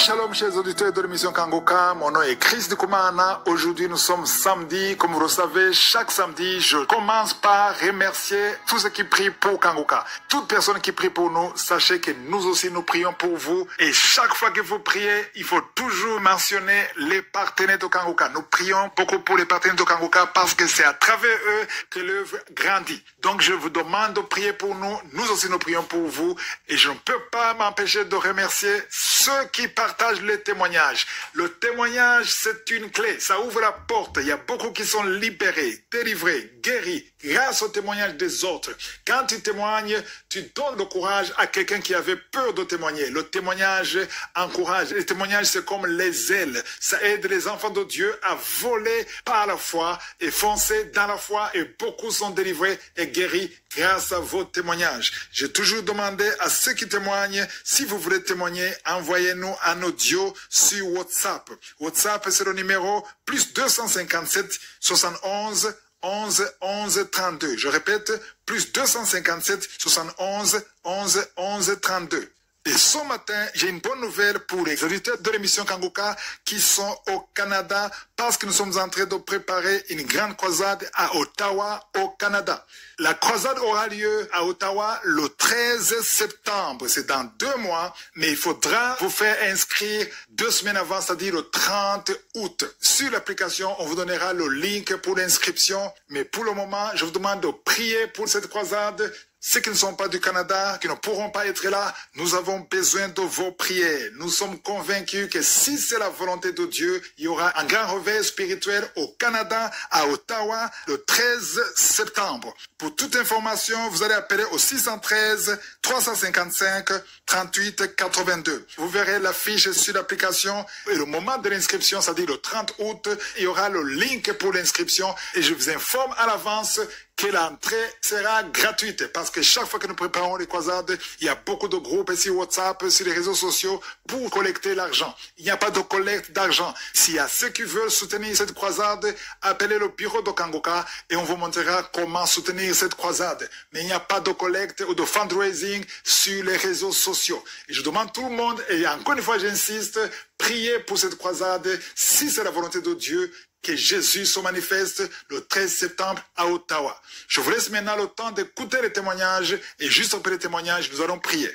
Shalom chers auditeurs de l'émission Kangoka, mon nom est Chris de Koumana. Aujourd'hui nous sommes samedi, comme vous le savez, chaque samedi je commence par remercier tous ceux qui prient pour Kangoka. Toute personne qui prie pour nous, sachez que nous aussi nous prions pour vous. Et chaque fois que vous priez, il faut toujours mentionner les partenaires de Kangoka. Nous prions beaucoup pour les partenaires de Kangoka parce que c'est à travers eux que l'œuvre grandit. Donc je vous demande de prier pour nous, nous aussi nous prions pour vous. Et je ne peux pas m'empêcher de remercier ceux qui partagent les témoignages. Le témoignage, c'est une clé. Ça ouvre la porte. Il y a beaucoup qui sont libérés, délivrés, guéris grâce au témoignage des autres. Quand tu témoignes, tu donnes le courage à quelqu'un qui avait peur de témoigner. Le témoignage encourage. Le témoignage, c'est comme les ailes. Ça aide les enfants de Dieu à voler par la foi et foncer dans la foi. Et beaucoup sont délivrés et guéris grâce à vos témoignages. J'ai toujours demandé à ceux qui témoignent, si vous voulez témoigner, envoyez-nous un audio sur WhatsApp. WhatsApp, c'est le numéro plus 257 71 11 11 32. Je répète, plus 257 71 11 11 32. Et ce matin, j'ai une bonne nouvelle pour les auditeurs de l'émission Kangoka qui sont au Canada parce que nous sommes en train de préparer une grande croisade à Ottawa, au Canada. La croisade aura lieu à Ottawa le 13 septembre. C'est dans 2 mois, mais il faudra vous faire inscrire 2 semaines avant, c'est-à-dire le 30 août. Sur l'application, on vous donnera le link pour l'inscription. Mais pour le moment, je vous demande de prier pour cette croisade. Ceux qui ne sont pas du Canada, qui ne pourront pas être là, nous avons besoin de vos prières. Nous sommes convaincus que si c'est la volonté de Dieu, il y aura un grand réveil spirituel au Canada, à Ottawa, le 13 septembre. Pour toute information, vous allez appeler au 613 355 38 82. Vous verrez l'affiche sur l'application et le moment de l'inscription, c'est-à-dire le 30 août, il y aura le link pour l'inscription et je vous informe à l'avance que l'entrée sera gratuite parce que chaque fois que nous préparons les croisades, il y a beaucoup de groupes sur WhatsApp, sur les réseaux sociaux pour collecter l'argent. Il n'y a pas de collecte d'argent. S'il y a ceux qui veulent soutenir cette croisade, appelez le bureau de Kangoka et on vous montrera comment soutenir cette croisade. Mais il n'y a pas de collecte ou de fundraising sur les réseaux sociaux. Et je demande tout le monde, et encore une fois j'insiste, priez pour cette croisade si c'est la volonté de Dieu, que Jésus se manifeste le 13 septembre à Ottawa. Je vous laisse maintenant le temps d'écouter les témoignages et juste après les témoignages, nous allons prier.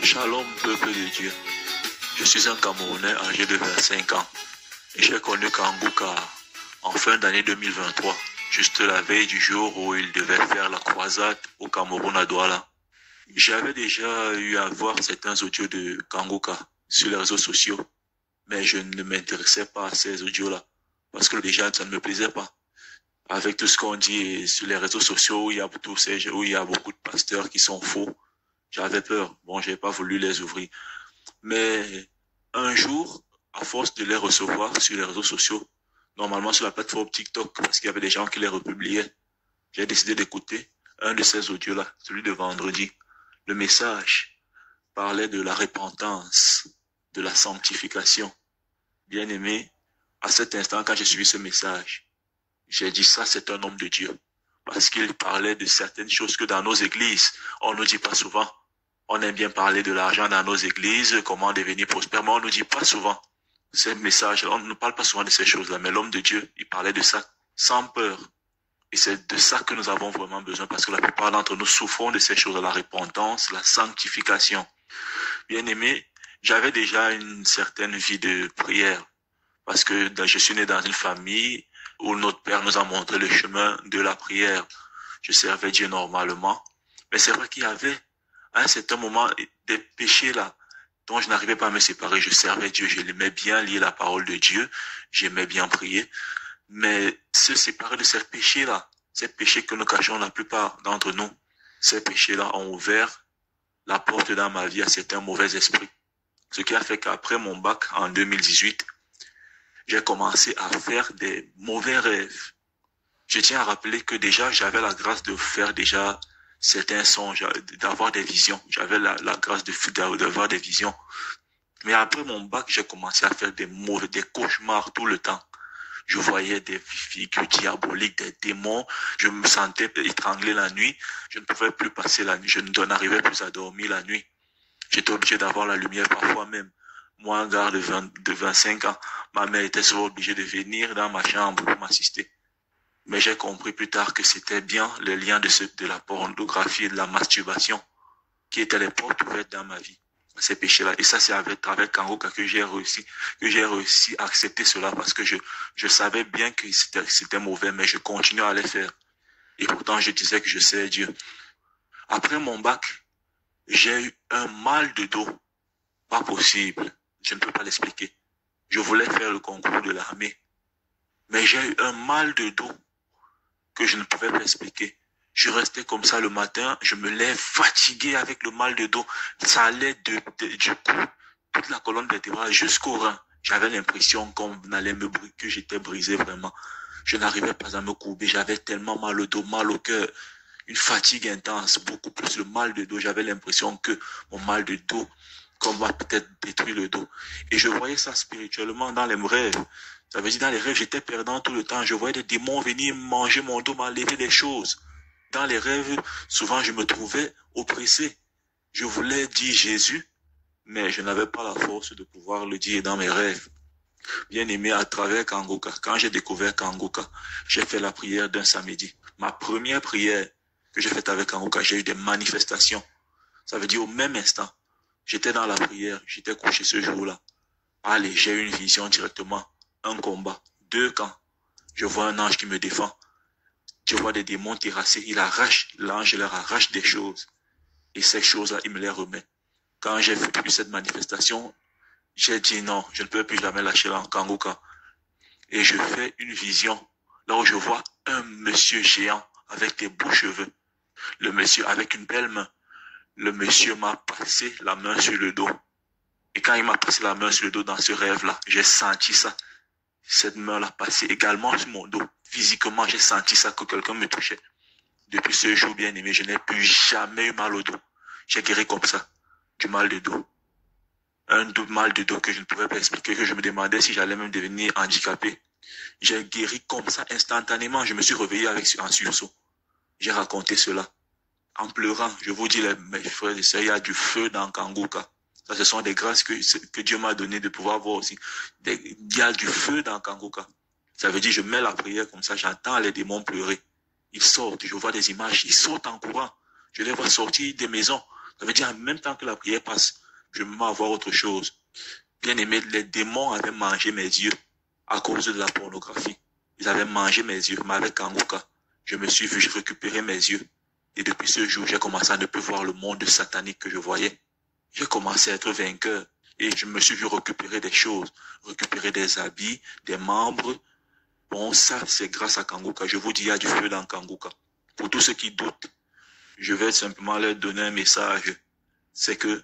Shalom, peuple de Dieu. Je suis un Camerounais âgé de 25 ans. Et j'ai connu Kangoka en fin d'année 2023, juste la veille du jour où il devait faire la croisade au Cameroun à Douala. J'avais déjà eu à voir certains audios de Kangoka sur les réseaux sociaux, mais je ne m'intéressais pas à ces audios-là, parce que déjà ça ne me plaisait pas. Avec tout ce qu'on dit sur les réseaux sociaux, où il y a beaucoup de pasteurs qui sont faux, j'avais peur. Bon, j'ai pas voulu les ouvrir. Mais un jour, à force de les recevoir sur les réseaux sociaux, normalement sur la plateforme TikTok, parce qu'il y avait des gens qui les republiaient, j'ai décidé d'écouter un de ces audios-là, celui de vendredi. Le message parlait de la repentance, de la sanctification. Bien aimé, à cet instant, quand j'ai suivi ce message, j'ai dit ça, c'est un homme de Dieu. Parce qu'il parlait de certaines choses que dans nos églises, on ne dit pas souvent. On aime bien parler de l'argent dans nos églises, comment devenir prospère, mais on ne dit pas souvent. Ces messages, on ne parle pas souvent de ces choses-là, mais l'homme de Dieu, il parlait de ça sans peur. Et c'est de ça que nous avons vraiment besoin parce que la plupart d'entre nous souffrons de ces choses, la repentance, la sanctification. Bien aimé, j'avais déjà une certaine vie de prière parce que je suis né dans une famille où notre père nous a montré le chemin de la prière. Je servais Dieu normalement, mais c'est vrai qu'il y avait à un certain moment des péchés là dont je n'arrivais pas à me séparer. Je servais Dieu, je l'aimais bien lire la parole de Dieu, j'aimais bien prier. Mais se séparer de ces péchés-là, ces péchés que nous cachons la plupart d'entre nous, ces péchés-là ont ouvert la porte dans ma vie à certains mauvais esprits. Ce qui a fait qu'après mon bac en 2018, j'ai commencé à faire des mauvais rêves. Je tiens à rappeler que déjà j'avais la grâce de faire déjà certains songes, d'avoir des visions. J'avais la grâce d'avoir des visions. Mais après mon bac, j'ai commencé à faire des cauchemars tout le temps. Je voyais des figures diaboliques, des démons. Je me sentais étranglé la nuit. Je ne pouvais plus passer la nuit. Je n'arrivais plus à dormir la nuit. J'étais obligé d'avoir la lumière parfois même. Moi, un gars de 25 ans, ma mère était souvent obligée de venir dans ma chambre pour m'assister. Mais j'ai compris plus tard que c'était bien le lien de la pornographie et de la masturbation qui étaient les portes ouvertes dans ma vie. Ces péchés-là. Et ça, c'est avec Kangoka que j'ai réussi à accepter cela parce que je savais bien que c'était mauvais, mais je continuais à les faire. Et pourtant, je disais que je sais Dieu. Après mon bac, j'ai eu un mal de dos. Pas possible. Je ne peux pas l'expliquer. Je voulais faire le concours de l'armée. Mais j'ai eu un mal de dos que je ne pouvais pas expliquer. Je restais comme ça le matin, je me lève fatigué avec le mal de dos. Ça allait du cou, toute la colonne vertébrale jusqu'au rein. J'avais l'impression qu'on allait me briser, que j'étais brisé vraiment. Je n'arrivais pas à me courber, j'avais tellement mal au dos, mal au cœur. Une fatigue intense, beaucoup plus le mal de dos. J'avais l'impression que mon mal de dos, qu'on va peut-être détruire le dos. Et je voyais ça spirituellement dans les rêves. Ça veut dire dans les rêves, j'étais perdant tout le temps. Je voyais des démons venir manger mon dos, m'enlever des choses. Dans les rêves, souvent je me trouvais oppressé. Je voulais dire Jésus, mais je n'avais pas la force de pouvoir le dire dans mes rêves. Bien aimé, à travers Kangoka, quand j'ai découvert Kangoka, j'ai fait la prière d'un samedi. Ma première prière que j'ai faite avec Kangoka, j'ai eu des manifestations. Ça veut dire au même instant, j'étais dans la prière, j'étais couché ce jour-là. Allez, j'ai eu une vision directement, un combat, 2 camps. Je vois un ange qui me défend. Je vois des démons terrassés. L'ange leur arrache des choses. Et ces choses-là, il me les remet. Quand j'ai vu cette manifestation, j'ai dit non, je ne peux plus jamais lâcher Kangoka. Et je fais une vision, là où je vois un monsieur géant avec des beaux cheveux. Le monsieur avec une belle main. Le monsieur m'a passé la main sur le dos. Et quand il m'a passé la main sur le dos dans ce rêve-là, j'ai senti ça. Cette main-là passée également sur mon dos. Physiquement, j'ai senti ça, que quelqu'un me touchait. Depuis ce jour, bien aimé, je n'ai plus jamais eu mal au dos. J'ai guéri comme ça, du mal de dos. Un mal de dos que je ne pouvais pas expliquer, que je me demandais si j'allais même devenir handicapé. J'ai guéri comme ça instantanément. Je me suis réveillé en sursaut. J'ai raconté cela. En pleurant, je vous dis, mes frères et sœurs, il y a du feu dans Kangoka. Ça, ce sont des grâces que Dieu m'a donné de pouvoir voir aussi. Il y a du feu dans Kangoka. Ça veut dire, je mets la prière comme ça, j'entends les démons pleurer. Ils sortent, je vois des images, ils sortent en courant. Je les vois sortir des maisons. Ça veut dire, en même temps que la prière passe, je me mets à voir autre chose. Bien aimé, les démons avaient mangé mes yeux à cause de la pornographie. Ils avaient mangé mes yeux, mais avec Kangoka, je me suis vu, j'ai récupéré mes yeux. Et depuis ce jour, j'ai commencé à ne plus voir le monde satanique que je voyais. J'ai commencé à être vainqueur. Et je me suis vu récupérer des choses, récupérer des habits, des membres. Bon, ça, c'est grâce à Kangoka. Je vous dis, il y a du feu dans Kangoka. Pour tous ceux qui doutent, je vais simplement leur donner un message. C'est que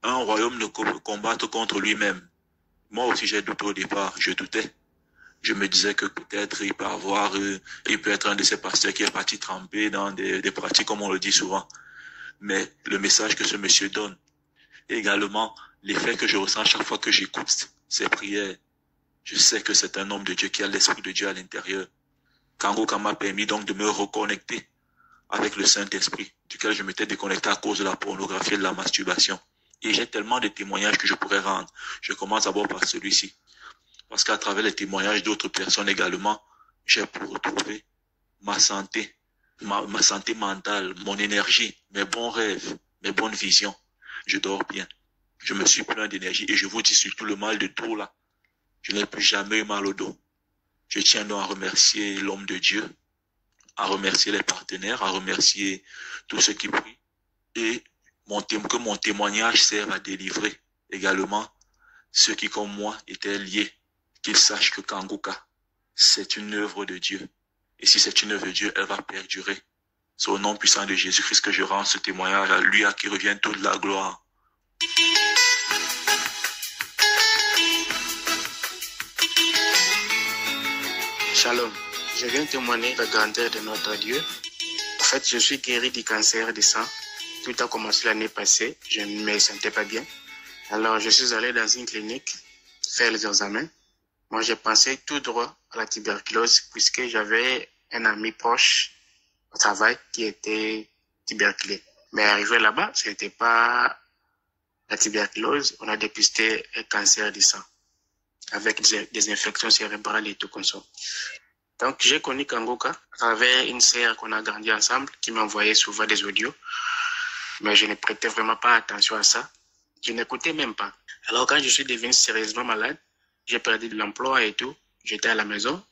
un royaume ne peut combattre contre lui-même. Moi aussi, j'ai douté au départ. Je doutais. Je me disais que peut-être il peut être un de ces pasteurs qui est parti tremper dans des pratiques, comme on le dit souvent. Mais le message que ce monsieur donne, et également l'effet que je ressens chaque fois que j'écoute ses prières, je sais que c'est un homme de Dieu qui a l'esprit de Dieu à l'intérieur. Kangoka m'a permis donc de me reconnecter avec le Saint-Esprit, duquel je m'étais déconnecté à cause de la pornographie et de la masturbation. Et j'ai tellement de témoignages que je pourrais rendre. Je commence d'abord par celui-ci. Parce qu'à travers les témoignages d'autres personnes également, j'ai pu retrouver ma santé mentale, mon énergie, mes bons rêves, mes bonnes visions. Je dors bien. Je me suis plein d'énergie et je vous dis surtout le mal de dos là. Je n'ai plus jamais eu mal au dos. Je tiens donc à remercier l'homme de Dieu, à remercier les partenaires, à remercier tous ceux qui prient et que mon témoignage serve à délivrer également ceux qui comme moi étaient liés. Qu'ils sachent que Kangoka, c'est une œuvre de Dieu. Et si c'est une œuvre de Dieu, elle va perdurer. C'est au nom puissant de Jésus-Christ que je rends ce témoignage à lui à qui revient toute la gloire. Shalom, je viens témoigner la grandeur de notre Dieu. En fait, je suis guéri du cancer du sang. Tout a commencé l'année passée, je ne me sentais pas bien. Alors, je suis allé dans une clinique faire les examens. Moi, j'ai pensé tout droit à la tuberculose puisque j'avais un ami proche au travail qui était tuberculé. Mais arrivé là-bas, ce n'était pas la tuberculose. On a dépisté un cancer du sang avec des infections cérébrales et tout comme ça. Donc, j'ai connu Kangoka à travers une sœur qu'on a grandi ensemble qui m'envoyait souvent des audios. Mais je ne prêtais vraiment pas attention à ça. Je n'écoutais même pas. Alors, quand je suis devenu sérieusement malade, j'ai perdu de l'emploi et tout. J'étais à la maison.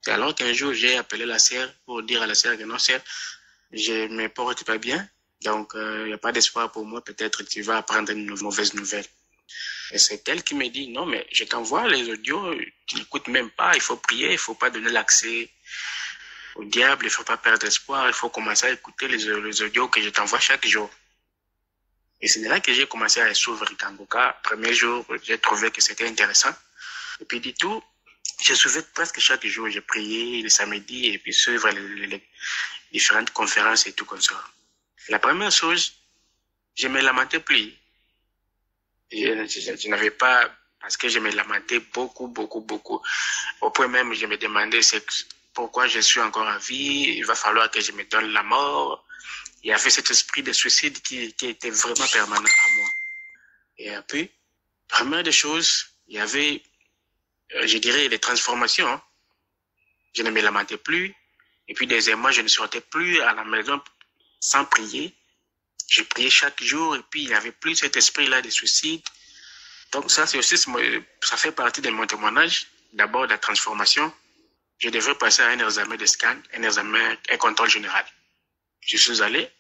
Et alors qu'un jour, j'ai appelé la sœur pour dire à la sœur que non, sœur, je ne me porte pas bien. Donc, il n'y a pas d'espoir pour moi. Peut-être tu vas apprendre une mauvaise nouvelle. Et c'est elle qui me dit, non, mais je t'envoie les audios, tu n'écoutes même pas, il faut prier, il ne faut pas donner l'accès au diable, il ne faut pas perdre espoir, il faut commencer à écouter les audios que je t'envoie chaque jour. Et c'est là que j'ai commencé à s'ouvrir Kangoka. Premier jour, j'ai trouvé que c'était intéressant. Et puis du tout, je suivais presque chaque jour, j'ai prié le samedi et puis suivre les différentes conférences et tout comme ça. La première chose, je ne me lamentais plus. Je n'avais pas, parce que je me lamentais beaucoup. Au point même, je me demandais pourquoi je suis encore en vie, il va falloir que je me donne la mort. Il y avait cet esprit de suicide qui était vraiment permanent à moi. Et puis, première des choses, il y avait, je dirais, les transformations. Hein. Je ne me lamentais plus. Et puis, deuxièmement, je ne sortais plus à la maison sans prier. Je priais chaque jour et puis il n'y avait plus cet esprit-là de suicide. Donc ça, c'est aussi, ça fait partie de mon témoignage. D'abord, la transformation. Je devrais passer à un examen de scan, un contrôle général. Je suis allé,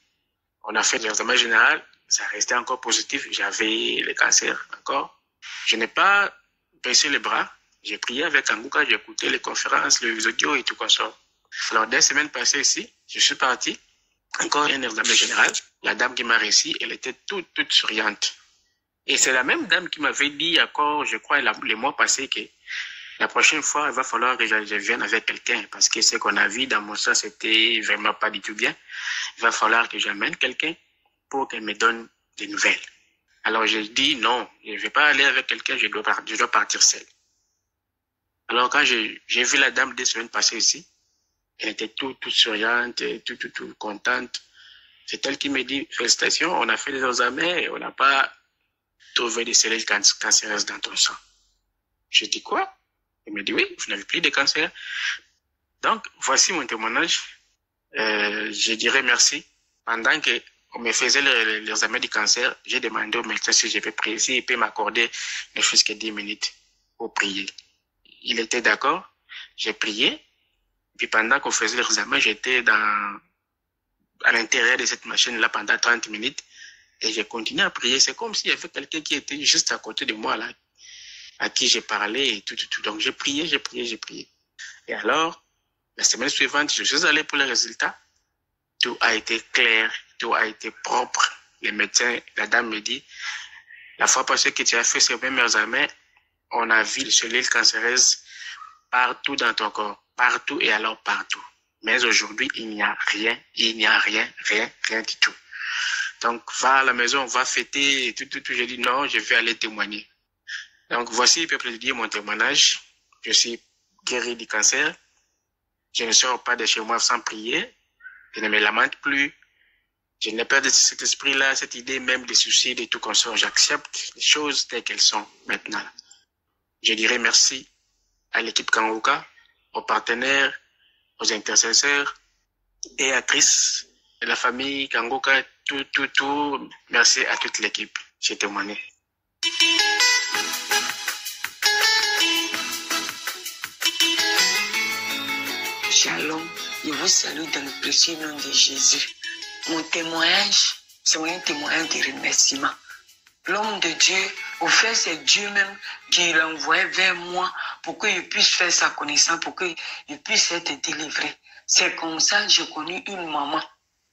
on a fait l'examen général, ça restait encore positif, j'avais le cancer encore. Je n'ai pas baissé les bras, j'ai prié avec Kangoka, j'ai écouté les conférences, les audios et tout comme ça. Alors, 2 semaines passées ici, je suis parti. Encore un examen général. La dame qui m'a réussi, elle était toute souriante. Et c'est la même dame qui m'avait dit encore, je crois, les mois passés, que la prochaine fois, il va falloir que je vienne avec quelqu'un. Parce que ce qu'on a vu dans mon sang, c'était vraiment pas du tout bien. Il va falloir que j'amène quelqu'un pour qu'elle me donne des nouvelles. Alors j'ai dit non, je ne vais pas aller avec quelqu'un, je dois partir seul. Alors quand j'ai vu la dame 2 semaines passées ici, elle était toute souriante, tout contente. C'est elle qui me dit, félicitations, on a fait des examens et on n'a pas trouvé des cellules cancéreuses dans ton sang. Je dis quoi? Elle me dit, oui, vous n'avez plus de cancer. Donc, voici mon témoignage. Je dirais merci. Pendant qu'on me faisait l'examen du cancer, j'ai demandé au médecin si je peux prier, s'il peut m'accorder ne fût-ce que 10 minutes pour prier. Il était d'accord, j'ai prié. Puis pendant qu'on faisait l'examen, j'étais à l'intérieur de cette machine-là pendant 30 minutes et j'ai continué à prier. C'est comme s'il y avait quelqu'un qui était juste à côté de moi, là, à qui j'ai parlé et tout. Donc j'ai prié. Et alors, la semaine suivante, je suis allé pour les résultats. Tout a été clair, tout a été propre. Les médecins, la dame me dit, la fois passée que tu as fait ces mêmes examens, on a vu les cellules cancéreuses partout dans ton corps. Partout et alors partout. Mais aujourd'hui, il n'y a rien du tout. Donc, va à la maison, va fêter, et tout. J'ai dit non, je vais aller témoigner. Donc, voici, peuple de Dieu, mon témoignage. Je suis guéri du cancer. Je ne sors pas de chez moi sans prier. Je ne me lamente plus. Je n'ai pas de cet esprit-là, cette idée même de suicide et tout comme ça. J'accepte les choses telles qu'elles sont maintenant. Je dirais merci à l'équipe Kangoka, aux partenaires, aux intercesseurs et à Chris, et la famille Kangoka, tout. Merci à toute l'équipe. J'ai témoigné. Shalom, je vous salue dans le précieux nom de Jésus. Mon témoignage, c'est un témoignage de remerciement. L'homme de Dieu, au fait, c'est Dieu même qui l'envoyait vers moi pour que je puisse faire sa connaissance, pour que je puisse être délivré. C'est comme ça que j'ai connu une maman.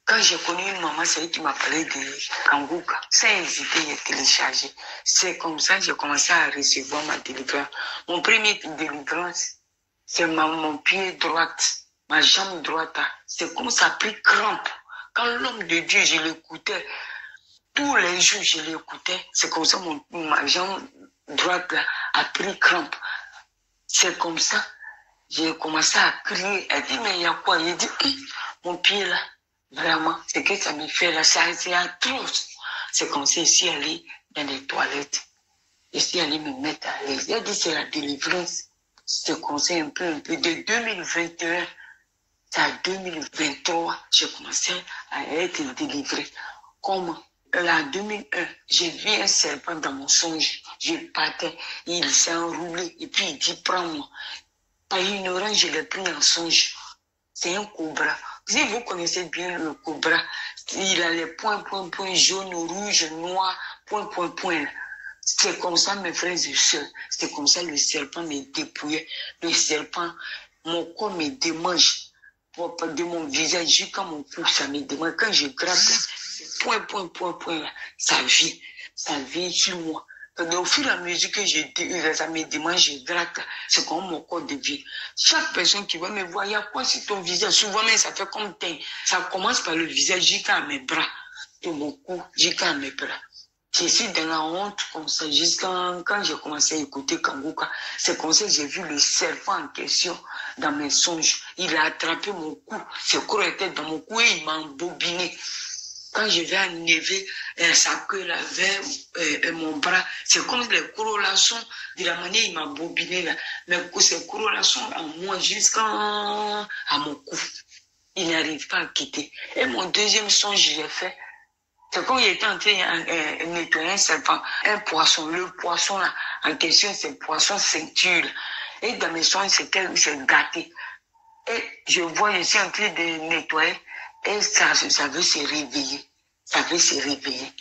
Quand j'ai connu une maman, c'est elle qui m'a parlé de Kangoka. Sans hésiter, j'ai téléchargé. C'est comme ça que j'ai commencé à recevoir ma délivrance. Mon premier délivrance, c'est mon pied droit, ma jambe droite. C'est comme ça a pris crampe. Quand l'homme de Dieu, je l'écoutais, tous les jours, je l'écoutais. C'est comme ça ma jambe droite là, a pris crampe. C'est comme ça, j'ai commencé à crier. Elle dit, mais il y a quoi? Il dit, mon pied là, vraiment, c'est que ça me fait là, c'est atroce. C'est comme ça, je suis allée dans les toilettes. Je suis allée me mettre à l'aise. Elle dit, c'est la délivrance. C'est comme ça un peu. De 2021 à 2023, j'ai commencé à être délivrée. Comment? En 2001, j'ai vu un serpent dans mon songe. Je partais, il s'est enroulé et puis il dit, prends-moi. Par ignorance, je l'ai pris en songe. C'est un cobra. Si vous connaissez bien le cobra, il a les points, jaunes, rouges, noirs, points. C'est comme ça, mes frères et sœurs. C'est comme ça, le serpent me dépouillait. Le serpent, mon corps me démange. De mon visage jusqu'à mon cou, ça me démange. Quand je gratte, point, ça vient sur moi. Au fur et à mesure que ça me démange, je gratte, c'est comme mon corps devient. Chaque personne qui va me voir, il y a quoi sur ton visage? Souvent, même, ça fait comme teint. Ça commence par le visage jusqu'à mes bras. De mon cou jusqu'à mes bras. Je suis dans la honte comme ça, jusqu'à quand j'ai commencé à écouter Kanguka. C'est comme ça que j'ai vu le serpent en question dans mes songes. Il a attrapé mon cou. Ce croc était dans mon cou et il m'a embobiné. Quand je vais enlever sa queue là vers mon bras, c'est comme les crocs là sont, de la manière il m'a bobiné là. Mais ces crocs là sont en moi jusqu'à mon cou. Il n'arrive pas à quitter. Et mon deuxième songe, j'ai fait. C'est quand il était en train de nettoyer un serpent, un poisson. Le poisson là, en question, c'est le poisson ceinture. Et dans mes soins, c'est gâté. Et je vois, je suis en train de nettoyer. Et ça veut se réveiller. Ça veut se réveiller.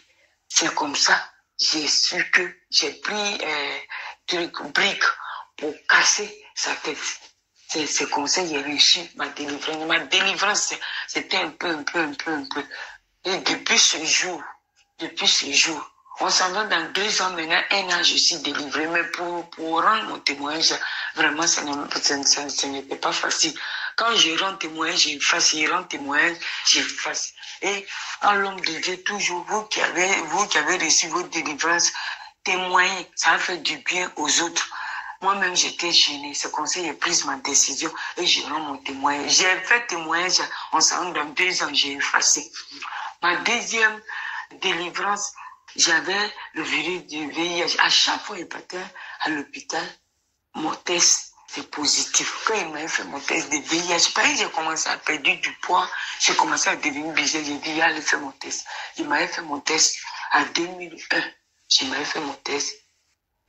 C'est comme ça, j'ai su que j'ai pris brique pour casser sa tête. C'est comme ça que j'ai reçu ma délivrance. Ma délivrance, c'était un peu. Et depuis ce jour, on s'en va dans 2 ans maintenant, 1 an, je suis délivrée. Mais pour rendre mon témoignage, vraiment, ça n'était pas facile. Quand je rends témoignage, j'efface. Je rends témoignage, j'efface. Et en l'homme de Dieu, toujours, vous qui avez reçu votre délivrance, témoignez, ça a fait du bien aux autres. Moi-même, j'étais gênée. C'est comme ça que j'ai pris ma décision et je rends mon témoignage. J'ai fait témoignage, on s'en va dans 2 ans, j'ai effacé. Ma deuxième délivrance, j'avais le virus du VIH. À chaque fois, il partait à l'hôpital, mon test, c'est positif. Quand il m'a fait mon test de VIH, pareil, j'ai commencé à perdre du poids, j'ai commencé à devenir bizarre, j'ai dit, allez faire mon test. Il m'avait fait mon test en 2001. Je m'avais fait mon test,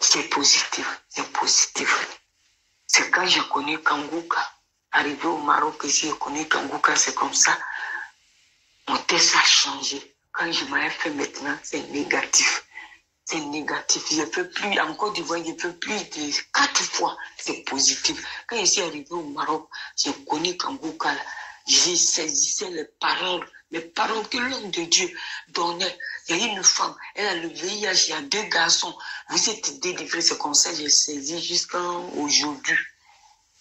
c'est positif. C'est quand je connais Kanguka. Arrivé au Maroc, ici, je connais Kanguka, c'est comme ça. Mon test a changé. Quand je m'avais fait maintenant, c'est négatif. C'est négatif. Je ne peux plus, en Côte d'Ivoire, je ne peux plus de 4 fois, c'est positif. Quand je suis arrivé au Maroc, j'ai connu Kanguka. J'ai saisi les paroles que l'homme de Dieu donnait. Il y a une femme, elle a le VIH, il y a 2 garçons. Vous êtes délivrés, c'est comme ça que j'ai saisi jusqu'à aujourd'hui.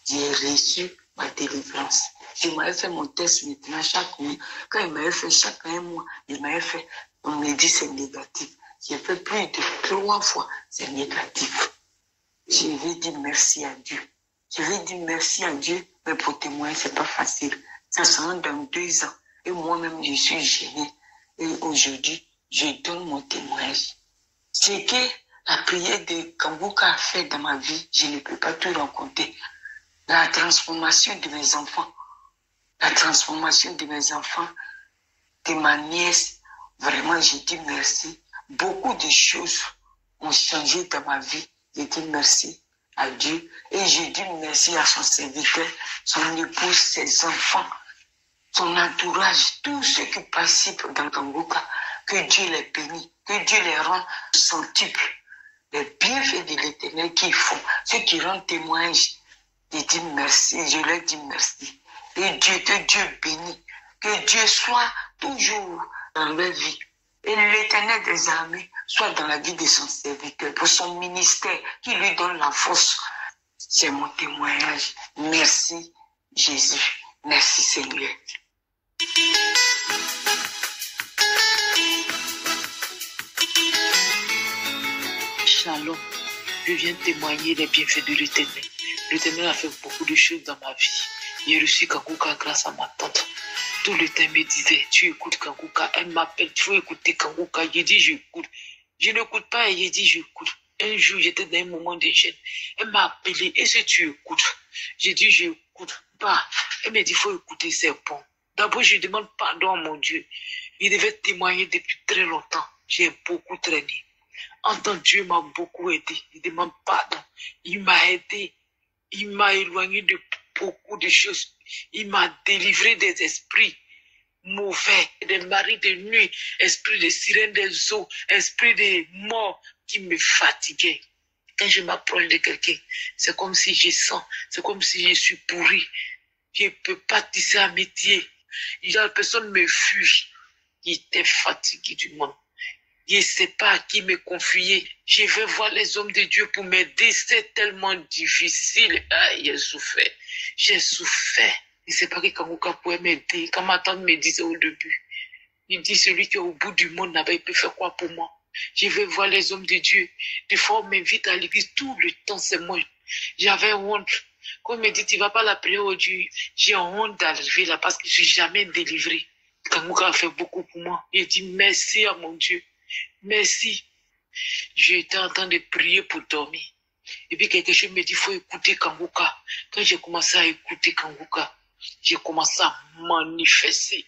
J'ai reçu ma délivrance. Je m'avais fait mon test maintenant chaque nuit. Quand il m'avait fait chaque 1 mois, il m'avait fait, on me dit c'est négatif. J'ai fait plus de 3 fois, c'est négatif. Je vais dire merci à Dieu. Mais pour témoigner, c'est pas facile. Ça sera dans 2 ans. Et moi-même, je suis gênée. Et aujourd'hui, je donne mon témoignage. C'est que la prière de Kanguka a fait dans ma vie, je ne peux pas tout raconter. La transformation de mes enfants, de ma nièce, vraiment, je dis merci. Beaucoup de choses ont changé dans ma vie. Je dis merci à Dieu et je dis merci à son serviteur, son épouse, ses enfants, son entourage, tous ceux qui participent dans Kanguka. Que Dieu les bénisse, que Dieu les rende centuple. Les bienfaits de l'Éternel qu'ils font, ceux qui rendent témoignage, je dis merci, je leur dis merci. Et Dieu, que Dieu bénisse, que Dieu soit toujours dans leur vie. Et l'Éternel des armées soit dans la vie de son serviteur, pour son ministère, qui lui donne la force. C'est mon témoignage. Merci Jésus. Merci Seigneur. Shalom. Je viens témoigner les bienfaits de l'Éternel. L'Éternel a fait beaucoup de choses dans ma vie. J'ai reçu Kanguka grâce à ma tante. Tout le temps, me disait, tu écoutes Kanguka. Elle m'appelle, tu veux écouter Kanguka. J'ai dit, j'écoute. Je n'écoute pas et j'ai dit, j'écoute. Un jour, j'étais dans un moment de gêne. Elle m'a appelé, est-ce que tu écoutes? J'ai dit, j'écoute pas. Elle m'a dit, il faut écouter, c'est bon. D'abord, je demande pardon à mon Dieu. Il devait témoigner depuis très longtemps. J'ai beaucoup traîné. En tant que Dieu m'a beaucoup aidé. Il demande pardon. Il m'a aidé. Il m'a éloigné de beaucoup de choses. Il m'a délivré des esprits mauvais, des maris de nuit, esprit de sirène des eaux, esprit de mort qui me fatiguait. Quand je m'approche de quelqu'un, c'est comme si je sens, c'est comme si je suis pourri. Je ne peux pas tisser amitié. La personne me fuit. J'étais fatigué du monde. Je ne sais pas à qui me confier. Je vais voir les hommes de Dieu pour m'aider. C'est tellement difficile. Ah, j'ai souffert. J'ai souffert. Je ne sais pas qui Kanguka pouvait m'aider. Quand ma tante me disait au début, il dit celui qui est au bout du monde n'avait pu faire quoi pour moi. Je vais voir les hommes de Dieu. Des fois, on m'invite à l'église. Tout le temps, c'est moi. J'avais honte. Quand on me dit, tu ne vas pas la prier au Dieu, j'ai honte d'arriver là parce que je ne suis jamais délivré. Kanguka a fait beaucoup pour moi. J'ai dit merci à mon Dieu. Merci. J'étais en train de prier pour dormir. Et puis quelque chose me dit, il faut écouter Kanguka. Quand j'ai commencé à écouter Kanguka, j'ai commencé à manifester.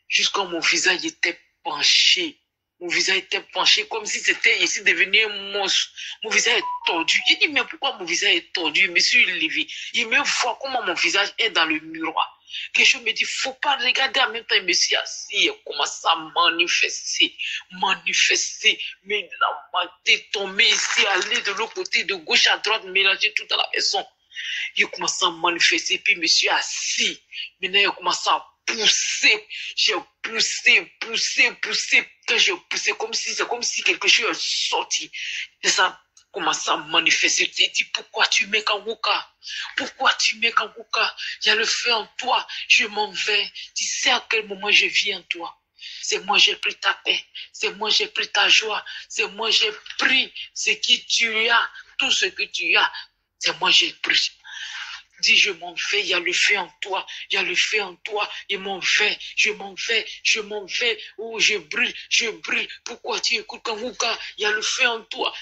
Jusqu'à mon visage était penché. Mon visage était penché comme si c'était ici devenu un monstre. Mon visage est tordu. J'ai dit, mais pourquoi mon visage est tordu? Je me suis levé. Je me vois comment mon visage est dans le miroir. Quelque chose me dit, faut pas regarder en même temps. Je me suis assis et commence à manifester. Mais la tête tombée ici, aller de l'autre côté, de gauche à droite, mélanger tout dans la maison. Je commence à manifester, puis je me suis assis. Maintenant, je commence à pousser. J'ai poussé. Quand j'ai poussé, c'est comme si quelque chose est sorti. Et ça commence à manifester. Tu te dis, pourquoi tu mets Kanguka? Il y a le feu en toi. Je m'en vais. Tu sais à quel moment je vis en toi. C'est moi j'ai pris ta paix. C'est moi j'ai pris ta joie. C'est moi j'ai pris ce que tu as. Tout ce que tu as. C'est moi j'ai pris. Dis, je m'en vais, il y a le feu en toi, je m'en vais, oh, je brûle, pourquoi tu écoutes Kanguka, il y a le feu en toi,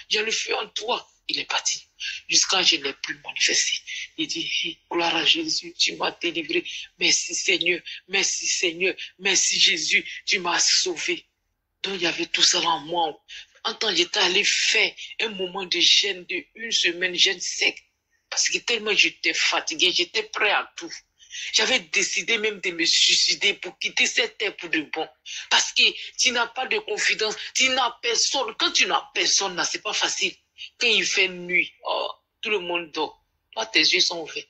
il est parti, jusqu'à je n'ai plus manifesté, il dit, gloire à Jésus, tu m'as délivré, merci Seigneur, merci Jésus, tu m'as sauvé, donc il y avait tout ça en moi, en temps j'étais allé faire un moment de jeûne de 1 semaine, jeûne sec, parce que tellement j'étais fatigué, j'étais prêt à tout. J'avais décidé même de me suicider pour quitter cette terre pour de bon. Parce que tu n'as pas de confidence, tu n'as personne. Quand tu n'as personne, c'est pas facile. Quand il fait nuit, oh, tout le monde dort. Toi, tes yeux sont ouverts.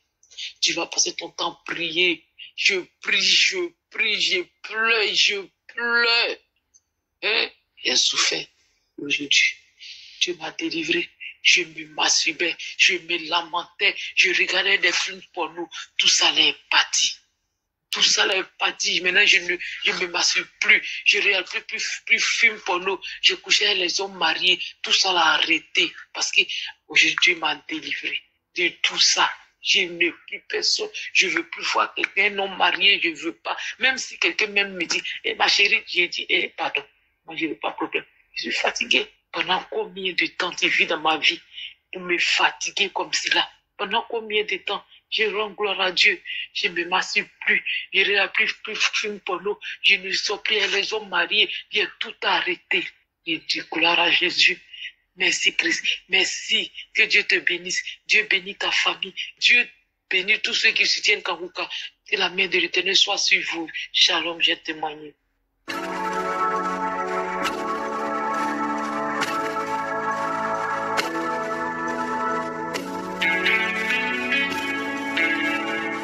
Tu vas passer ton temps à prier. Je prie, je pleure. Hein? J'ai souffert aujourd'hui. Dieu m'a délivré. Je me masturbais, je me lamentais, je regardais des films porno. Tout ça là est parti. Maintenant, je ne me masturbe plus. Je ne regarde plus film porno. Je couchais avec les hommes mariés. Tout ça l'a arrêté. Parce que aujourd'hui, Dieu m'a délivré de tout ça. Je n'ai plus personne. Je ne veux plus voir quelqu'un non marié. Je ne veux pas. Même si quelqu'un même me dit, ma chérie, j'ai dit, pardon. Moi, je n'ai pas de problème. Je suis fatigué. Pendant combien de temps tu vis dans ma vie pour me fatiguer comme cela? Pendant combien de temps je rends gloire à Dieu? Je ne me masturbe plus. Je ne regarde plus film porno. Je ne sors plus avec les hommes mariés. J'ai tout arrêté. Je dis gloire à Jésus. Merci Christ. Merci. Que Dieu te bénisse. Dieu bénit ta famille. Dieu bénit tous ceux qui soutiennent Kanguka. Que la main de l'Éternel soit sur vous. Shalom, j'ai témoigné.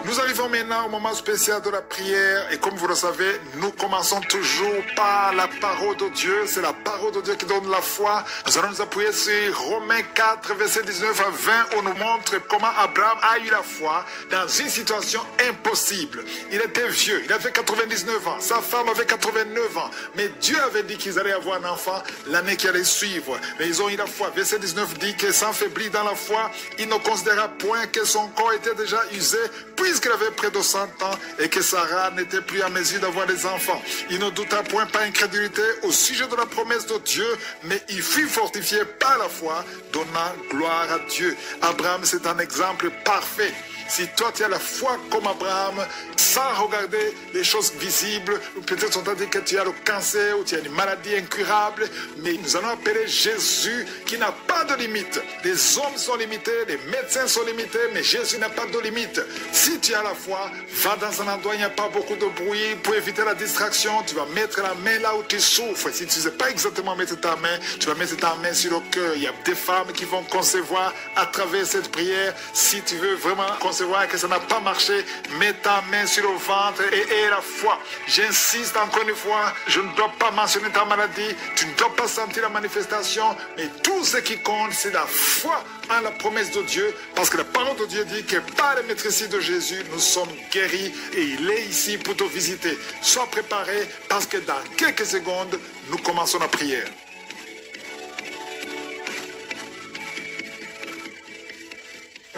Nous arrivons maintenant au moment spécial de la prière et comme vous le savez, nous commençons toujours par la parole de Dieu. C'est la parole de Dieu qui donne la foi. Nous allons nous appuyer sur Romains 4, versets 19 à 20 où nous montre comment Abraham a eu la foi dans une situation impossible. Il était vieux, il avait 99 ans, sa femme avait 89 ans, mais Dieu avait dit qu'ils allaient avoir un enfant l'année qui allait suivre. Mais ils ont eu la foi. Verset 19 dit que sans faiblir dans la foi, il ne considéra point que son corps était déjà usé puisqu'il avait près de 100 ans et que Sarah n'était plus en mesure d'avoir des enfants. Il ne douta point par incrédulité au sujet de la promesse de Dieu, mais il fut fortifié par la foi, donnant gloire à Dieu. Abraham, c'est un exemple parfait. Si toi tu as la foi comme Abraham, sans regarder les choses visibles, peut-être on t'a dit que tu as le cancer ou tu as une maladie incurable, mais nous allons appeler Jésus qui n'a pas de limite. Les hommes sont limités, les médecins sont limités, mais Jésus n'a pas de limite. Si tu as la foi, va dans un endroit où il n'y a pas beaucoup de bruit pour éviter la distraction. Tu vas mettre la main là où tu souffres. Si tu ne sais pas exactement mettre ta main, tu vas mettre ta main sur le cœur. Il y a des femmes qui vont concevoir à travers cette prière. Si tu veux vraiment concevoir que ça n'a pas marché, mets ta main sur le ventre et aie la foi. J'insiste encore une fois, je ne dois pas mentionner ta maladie, tu ne dois pas sentir la manifestation, mais tout ce qui compte, c'est la foi en la promesse de Dieu, parce que la parole de Dieu dit que par les maîtrises de Jésus, nous sommes guéris et il est ici pour te visiter. Sois préparé parce que dans quelques secondes, nous commençons la prière.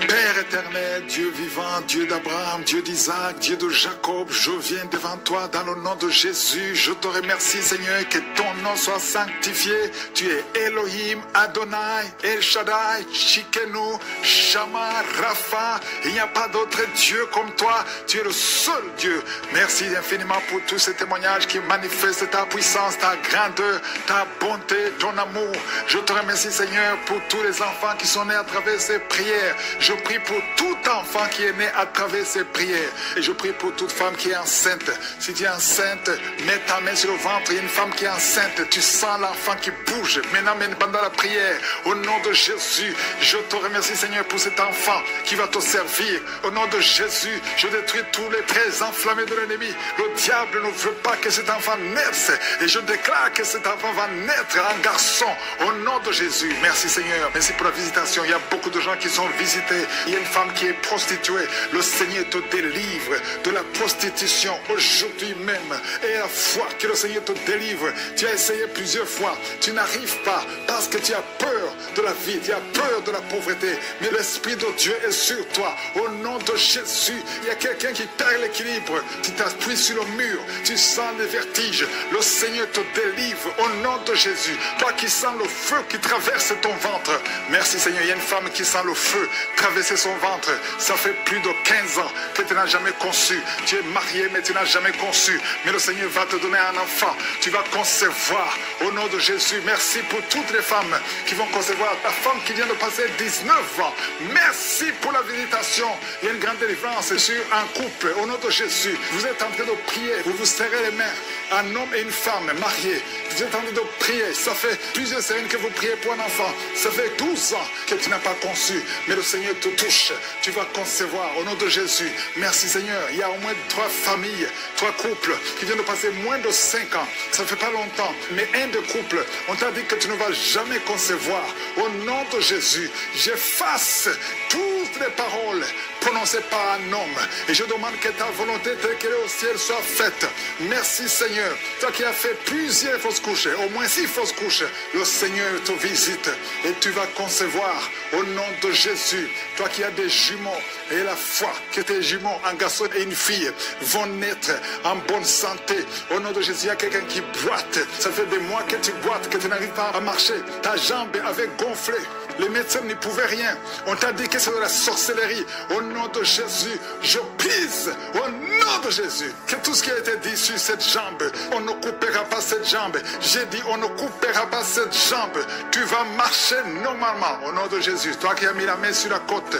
Père éternel, Dieu vivant, Dieu d'Abraham, Dieu d'Isaac, Dieu de Jacob, je viens devant toi dans le nom de Jésus. Je te remercie, Seigneur, que ton nom soit sanctifié. Tu es Elohim, Adonai, El Shaddai, Shikenu, Shama, Rapha. Il n'y a pas d'autre Dieu comme toi. Tu es le seul Dieu. Merci infiniment pour tous ces témoignages qui manifestent ta puissance, ta grandeur, ta bonté, ton amour. Je te remercie, Seigneur, pour tous les enfants qui sont nés à travers ces prières. Je prie pour tout enfant qui est né à travers ces prières. Et je prie pour toute femme qui est enceinte. Si tu es enceinte, mets ta main sur le ventre. Il y a une femme qui est enceinte. Tu sens l'enfant qui bouge. Maintenant, pendant la prière, au nom de Jésus, je te remercie, Seigneur, pour cet enfant qui va te servir. Au nom de Jésus, je détruis tous les traits enflammés de l'ennemi. Le diable ne veut pas que cet enfant naisse. Et je déclare que cet enfant va naître en garçon. Au nom de Jésus. Merci, Seigneur. Merci pour la visitation. Il y a beaucoup de gens qui sont visités. Il y a une femme qui est prostituée. Le Seigneur te délivre de la prostitution aujourd'hui même. Et la foi que le Seigneur te délivre. Tu as essayé plusieurs fois. Tu n'arrives pas parce que tu as peur de la vie. Tu as peur de la pauvreté. Mais l'Esprit de Dieu est sur toi. Au nom de Jésus, il y a quelqu'un qui perd l'équilibre. Tu t'appuies sur le mur. Tu sens les vertiges. Le Seigneur te délivre au nom de Jésus. Toi qui sens le feu qui traverse ton ventre. Merci Seigneur. Il y a une femme qui sent le feu traverser son ventre. Ça fait plus de 15 ans que tu n'as jamais conçu. Tu es marié mais tu n'as jamais conçu. Mais le Seigneur va te donner un enfant. Tu vas concevoir au nom de Jésus. Merci pour toutes les femmes qui vont concevoir. La femme qui vient de passer 19 ans. Merci pour la visitation. Il y a une grande délivrance sur un couple. Au nom de Jésus, vous êtes en train de prier. Vous vous serrez les mains. Un homme et une femme mariés. Vous êtes en train de prier. Ça fait plusieurs semaines que vous priez pour un enfant. Ça fait 12 ans que tu n'as pas conçu. Mais le Seigneur te touche. Tu vas concevoir au nom de Jésus. Merci Seigneur. Il y a au moins 3 familles, 3 couples qui viennent de passer moins de 5 ans. Ça ne fait pas longtemps. Mais un des couples, on t'a dit que tu ne vas jamais concevoir. Au nom de Jésus, j'efface toutes les paroles prononcées par un homme. Et je demande que ta volonté telle qu'elle est au ciel soit faite. Merci Seigneur. Toi qui as fait plusieurs fausses couches, au moins 6 fausses couches, le Seigneur te visite et tu vas concevoir au nom de Jésus. Toi qui as des jumeaux et la foi que tes jumeaux, un garçon et une fille, vont naître en bonne santé. Au nom de Jésus, il y a quelqu'un qui boite. Ça fait des mois que tu boites, que tu n'arrives pas à marcher. Ta jambe avait gonflé. Les médecins n'y pouvaient rien. On t'a dit que c'est de la sorcellerie. Au nom de Jésus, je pise. Au nom de Jésus, que tout ce qui a été dit sur cette jambe, on ne coupera pas cette jambe. J'ai dit, on ne coupera pas cette jambe. Tu vas marcher normalement au nom de Jésus. Toi qui as mis la main sur la côté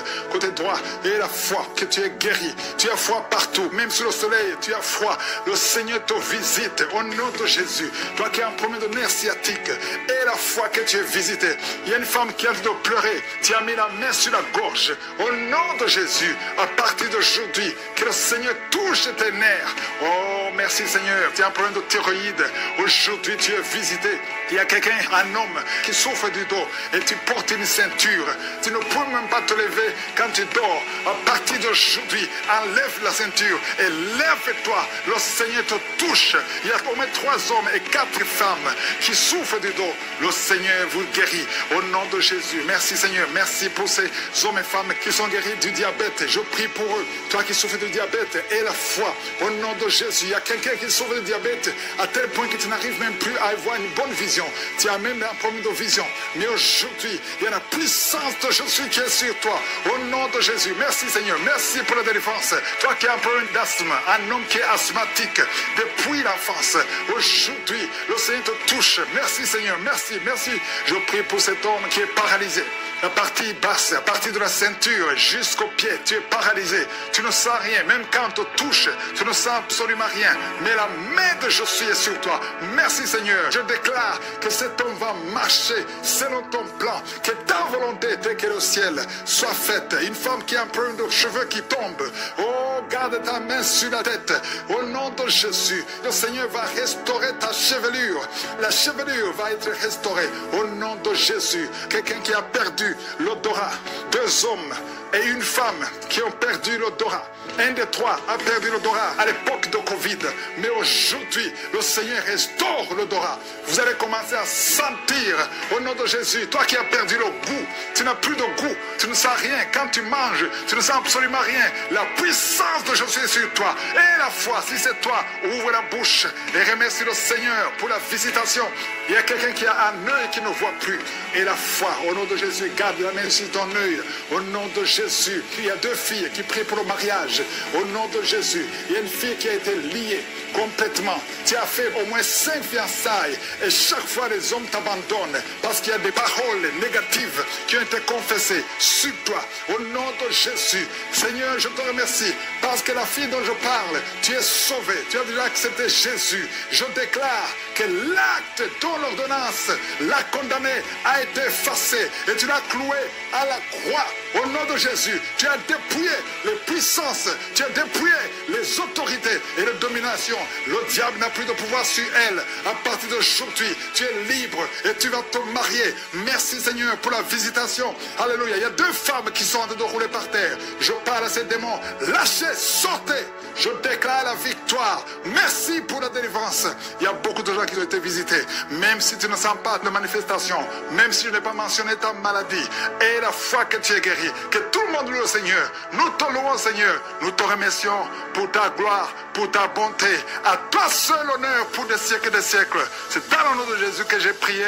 droit, et la foi que tu es guéri. Tu as foi partout, même sur le soleil, tu as foi. Le Seigneur te visite au nom de Jésus. Toi qui as un problème de nerf sciatique, et la foi que tu es visité. Il y a une femme qui a de pleurer. Tu as mis la main sur la gorge. Au nom de Jésus, à partir d'aujourd'hui, que le Seigneur touche tes nerfs. Oh, merci Seigneur. Tu as un problème de thyroïde. Aujourd'hui, tu es visité. Il y a quelqu'un, un homme, qui souffre du dos et tu portes une ceinture. Tu ne peux même pas te lever quand tu dors. À partir d'aujourd'hui, enlève la ceinture et lève-toi. Le Seigneur te touche. Il y a au moins 3 hommes et 4 femmes qui souffrent du dos. Le Seigneur vous guérit au nom de Jésus. Merci Seigneur. Merci pour ces hommes et femmes qui sont guéris du diabète. Je prie pour eux. Toi qui souffres du diabète et la foi. Au nom de Jésus. Il y a quelqu'un qui souffre du diabète à tel point que tu n'arrives même plus à avoir une bonne vision. Tu as même un problème de vision. Mais aujourd'hui, il y a la puissance de Jésus qui est sur toi. Au nom de Jésus. Merci Seigneur. Merci pour la délivrance. Toi qui as un problème d'asthme, un homme qui est asthmatique depuis l'enfance. Aujourd'hui, le Seigneur te touche. Merci Seigneur. Merci, merci. Je prie pour cet homme qui est paralysé. La partie basse, à partir de la ceinture jusqu'au pied, tu es paralysé. Tu ne sens rien. Même quand on te touche, tu ne sens absolument rien. Mais la main de Jésus est sur toi. Merci Seigneur. Je déclare que cet homme va marcher selon ton plan. Que ta volonté, telle que le ciel, soit faite. Une femme qui a un problème de cheveux qui tombent. Oh, garde ta main sur la tête. Au nom de Jésus, le Seigneur va restaurer ta chevelure. La chevelure va être restaurée. Au nom de Jésus. Quelqu'un qui a perdu l'odorat. 2 hommes et une femme qui ont perdu l'odorat. Un des 3 a perdu l'odorat à l'époque de Covid. Mais aujourd'hui, le Seigneur restaure l'odorat. Vous allez commencer à sentir au nom de Jésus. Toi qui as perdu le goût, tu n'as plus de goût, tu ne sens rien. Quand tu manges, tu ne sens absolument rien. La puissance de Jésus est sur toi. Et la foi, si c'est toi, ouvre la bouche et remercie le Seigneur pour la visitation. Il y a quelqu'un qui a un œil qui ne voit plus. Et la foi, au nom de Jésus, garde la main sur ton œil. Au nom de Jésus, il y a 2 filles qui prient pour le mariage. Au nom de Jésus, il y a une fille qui a été liée complètement. Tu as fait au moins 5 fiançailles et chaque fois les hommes t'abandonnent parce qu'il y a des paroles négatives qui ont été confessées sur toi. Au nom de Jésus, Seigneur, je te remercie parce que la fille dont je parle, tu es sauvée. Tu as déjà accepté Jésus. Je déclare que l'acte dont l'ordonnance l'a condamné a été effacé et tu l'as cloué à la croix. Au nom de Jésus, tu as dépouillé les puissances, tu as dépouillé les autorités et les dominations. Le diable n'a plus de pouvoir sur elle. À partir d'aujourd'hui, tu es libre et tu vas te marier. Merci Seigneur pour la visitation. Alléluia. Il y a 2 femmes qui sont en train de rouler par terre. Je parle à ces démons. Lâchez, sortez. Je déclare la victoire. Merci pour la délivrance. Il y a beaucoup de gens qui ont été visités. Même si tu ne sens pas de manifestation, même si je n'ai pas mentionné ta maladie, et la foi que tu es guéri, que tout le monde loue le Seigneur. Nous te louons Seigneur. Nous te remercions pour ta gloire, pour ta bonté. À toi seul honneur pour des siècles et des siècles. C'est dans le nom de Jésus que j'ai prié.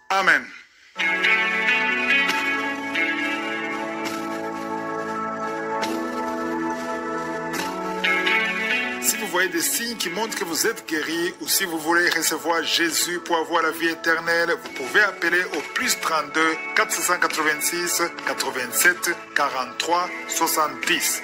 Amen. Si vous voyez des signes qui montrent que vous êtes guéri ou si vous voulez recevoir Jésus pour avoir la vie éternelle, vous pouvez appeler au plus 32 486 87 43 70.